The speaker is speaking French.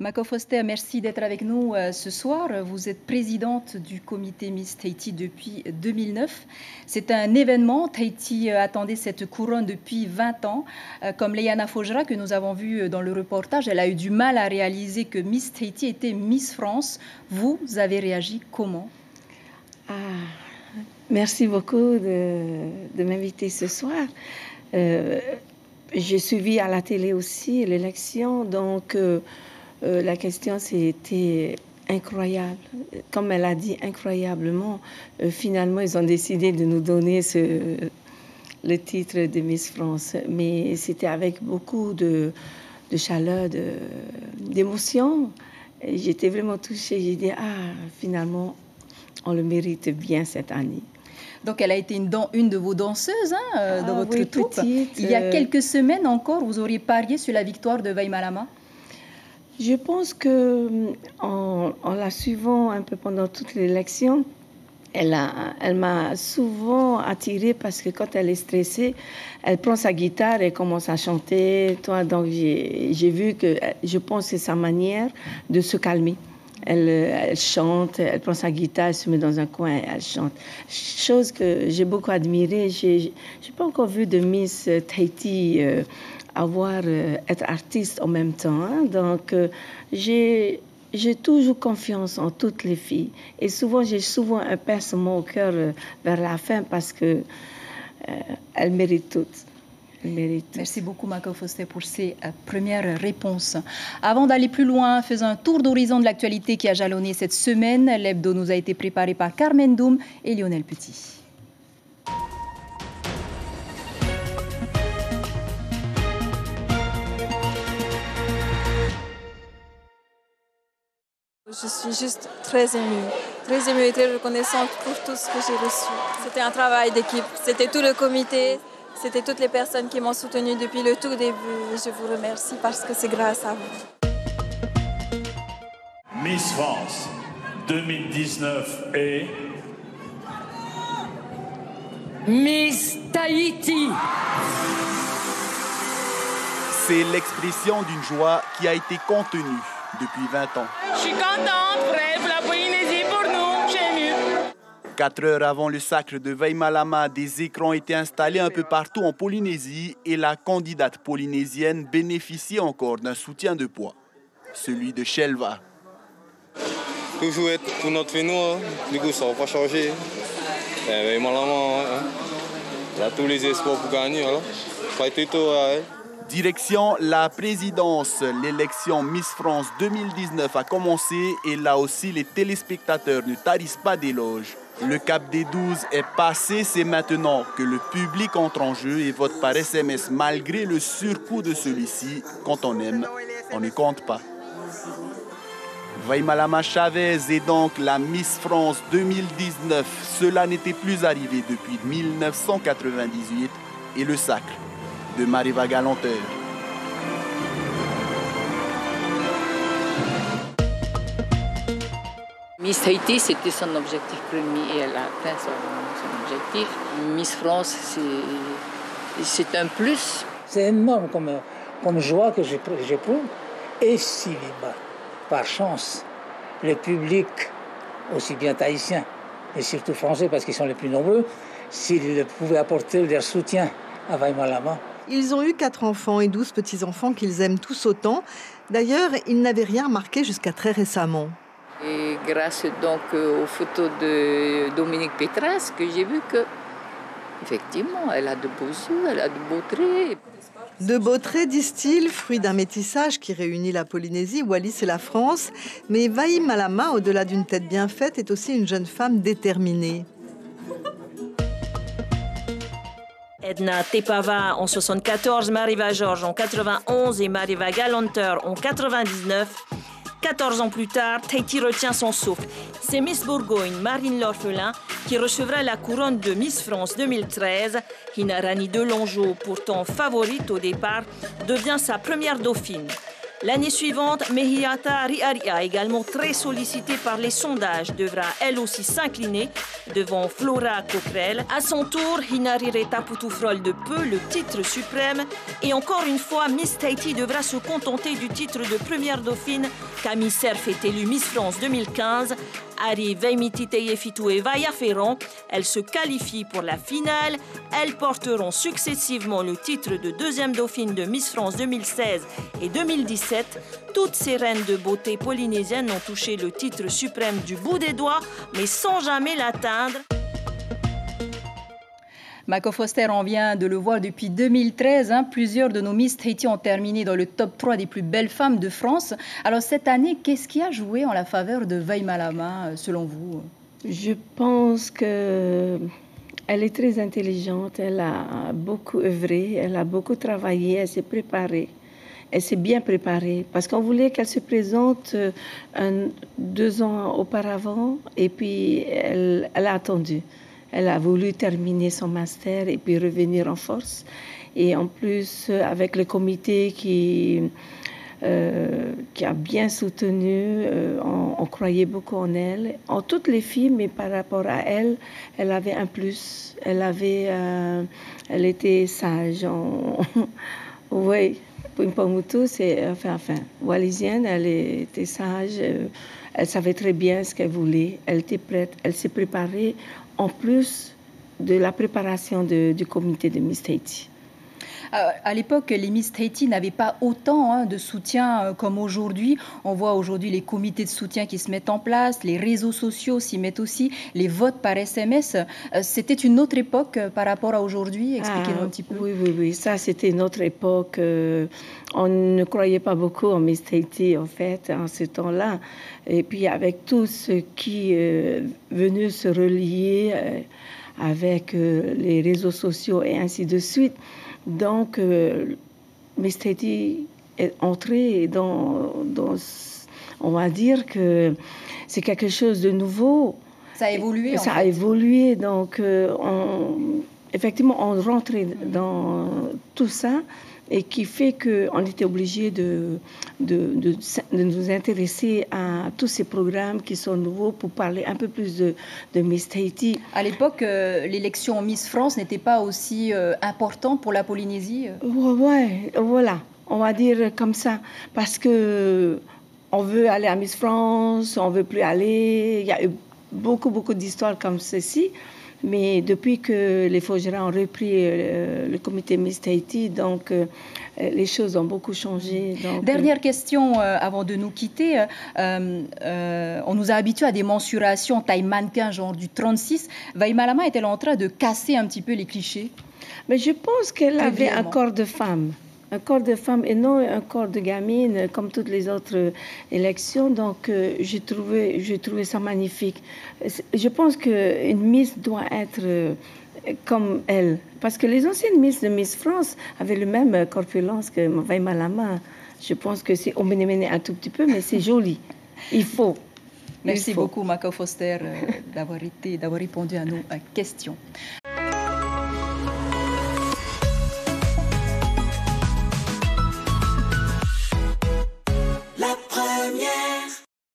Mako Foster, merci d'être avec nous ce soir. Vous êtes présidente du comité Miss Tahiti depuis 2009. C'est un événement. Tahiti attendait cette couronne depuis 20 ans. Comme Léana Fojra, que nous avons vu dans le reportage, elle a eu du mal à réaliser que Miss Tahiti était Miss France. Vous avez réagi comment? Merci beaucoup de m'inviter ce soir. J'ai suivi à la télé aussi l'élection, donc la question c'était incroyable. Comme elle a dit, incroyablement, finalement ils ont décidé de nous donner le titre de Miss France. Mais c'était avec beaucoup de chaleur, d'émotion. J'étais vraiment touchée. J'ai dit, finalement, on le mérite bien cette année. Donc, elle a été une de vos danseuses dans votre troupe. Petite, Il y a quelques semaines encore, vous auriez parié sur la victoire de Vai Malama? Je pense qu'en la suivant un peu pendant toute l'élection, elle m'a souvent attirée parce que quand elle est stressée, elle prend sa guitare et commence à chanter. Donc, j'ai vu que je pense que c'est sa manière de se calmer. Elle chante, elle prend sa guitare, elle se met dans un coin et elle chante. Chose que j'ai beaucoup admirée. Je n'ai pas encore vu de Miss Tahiti être artiste en même temps. Donc, j'ai toujours confiance en toutes les filles. Et j'ai souvent un pincement au cœur vers la fin parce que elles méritent toutes. Merci beaucoup, Mako Foster, pour ces premières réponses. Avant d'aller plus loin, faisons un tour d'horizon de l'actualité qui a jalonné cette semaine. L'hebdo nous a été préparé par Carmen Doum et Lionel Petit. Je suis juste très émue et très reconnaissante pour tout ce que j'ai reçu. C'était un travail d'équipe, c'était tout le comité. C'était toutes les personnes qui m'ont soutenue depuis le tout début. Je vous remercie parce que c'est grâce à vous. Miss France 2019 et Miss Tahiti. C'est l'expression d'une joie qui a été contenue depuis 20 ans. Je suis contente, prête pour la Polynésie pour nous, chez nous. 4 heures avant le sacre de Vai Malama, des écrans étaient installés un peu partout en Polynésie et la candidate polynésienne bénéficiait encore d'un soutien de poids, celui de Shelva. Toujours être pour notre finale, du coup ça ne va pas changer. Vai Malama, il a tous les espoirs pour gagner. Direction la présidence, l'élection Miss France 2019 a commencé et là aussi les téléspectateurs ne tarissent pas d'éloges. Le cap des 12 est passé, c'est maintenant que le public entre en jeu et vote par SMS malgré le surcoût de celui-ci. Quand on aime, on ne compte pas. Vai Malama Chavez est donc la Miss France 2019. Cela n'était plus arrivé depuis 1998 et le sacre de Mariva Galanteur. Miss Tahiti, c'était son objectif premier et elle a atteint son objectif. Miss France, c'est un plus. C'est énorme comme joie que j'éprouve. Et si, par chance, le public, aussi bien tahitien et surtout français, parce qu'ils sont les plus nombreux, s'ils pouvaient apporter leur soutien à Vai Malama. Ils ont eu 4 enfants et 12 petits-enfants qu'ils aiment tous autant. D'ailleurs, ils n'avaient rien remarqué jusqu'à très récemment. Et grâce donc aux photos de Dominique Pétras, que j'ai vu que, effectivement, elle a de beaux yeux, elle a de beaux traits. De beaux traits, disent-ils, fruit d'un métissage qui réunit la Polynésie, Wallis et la France. Mais Vai Malama, au-delà d'une tête bien faite, est aussi une jeune femme déterminée. Edna Tepava en 74, Mariva Georges en 91 et Mariva Galanteur en 99. 14 ans plus tard, Tahiti retient son souffle. C'est Miss Bourgogne, Marine L'Orphelin, qui recevra la couronne de Miss France 2013. Hinarani Delongeau, pourtant favorite au départ, devient sa première dauphine. L'année suivante, Mehiata Riaria, également très sollicitée par les sondages, devra elle aussi s'incliner devant Flora Coquerel. À son tour, Hinarire Taputufrol de peu, le titre suprême. Et encore une fois, Miss Tahiti devra se contenter du titre de première dauphine. Camille Cerf est élue Miss France 2015. Ari Veimiti Teyefitu et Vaya Ferron, elles se qualifient pour la finale. Elles porteront successivement le titre de deuxième dauphine de Miss France 2016 et 2017. Toutes ces reines de beauté polynésiennes ont touché le titre suprême du bout des doigts, mais sans jamais l'atteindre. Mako Foster, on vient de le voir depuis 2013. Plusieurs de nos Miss Tahiti ont terminé dans le top 3 des plus belles femmes de France. Alors cette année, qu'est-ce qui a joué en la faveur de Vai Malama, selon vous? Je pense qu'elle est très intelligente, elle a beaucoup œuvré, elle a beaucoup travaillé, elle s'est préparée. Elle s'est bien préparée parce qu'on voulait qu'elle se présente 2 ans auparavant et puis elle a attendu. Elle a voulu terminer son master et puis revenir en force. Et en plus, avec le comité qui a bien soutenu, on croyait beaucoup en elle. En toutes les filles, mais par rapport à elle, elle avait un plus. Elle était sage. Oui, Pimpamutu, c'est enfin, wallisienne, elle était sage. Elle savait très bien ce qu'elle voulait. Elle était prête. Elle s'est préparée. En plus de la préparation du comité de Miss Tahiti. À l'époque, les Miss Tahiti n'avaient pas autant de soutien comme aujourd'hui. On voit aujourd'hui les comités de soutien qui se mettent en place, les réseaux sociaux s'y mettent aussi, les votes par SMS. C'était une autre époque par rapport à aujourd'hui. Expliquez-nous un petit peu. Oui, ça c'était une autre époque. On ne croyait pas beaucoup en Miss Tahiti, en fait, en ce temps-là. Et puis avec tout ce qui est venu se relier avec les réseaux sociaux et ainsi de suite. Donc, Miss Tahiti est entrée dans, on va dire que c'est quelque chose de nouveau. Ça a évolué. Ça a évolué, donc effectivement, on rentrait dans tout ça et qui fait qu'on était obligé de nous intéresser à tous ces programmes qui sont nouveaux pour parler un peu plus de Miss Tahiti. À l'époque, l'élection Miss France n'était pas aussi importante pour la Polynésie. Ouais, voilà, on va dire comme ça, parce que on veut aller à Miss France, on veut plus aller. Il y a eu beaucoup d'histoires comme ceci. Mais depuis que les Faugeras ont repris le comité Miss Tahiti, donc les choses ont beaucoup changé. Donc, Dernière question avant de nous quitter. On nous a habitués à des mensurations taille mannequin, genre du 36. Vai Malama est-elle en train de casser un petit peu les clichés? Mais je pense qu'elle avait un corps de femme. Un corps de femme et non un corps de gamine comme toutes les autres élections. Donc, j'ai trouvé ça magnifique. Je pense qu'une Miss doit être comme elle. Parce que les anciennes Miss de Miss France avaient le même corpulence que Vai Malama. Je pense que c'est oménéméné un tout petit peu, mais c'est joli. Il faut. Merci beaucoup, Mako Foster, d'avoir répondu à nos questions.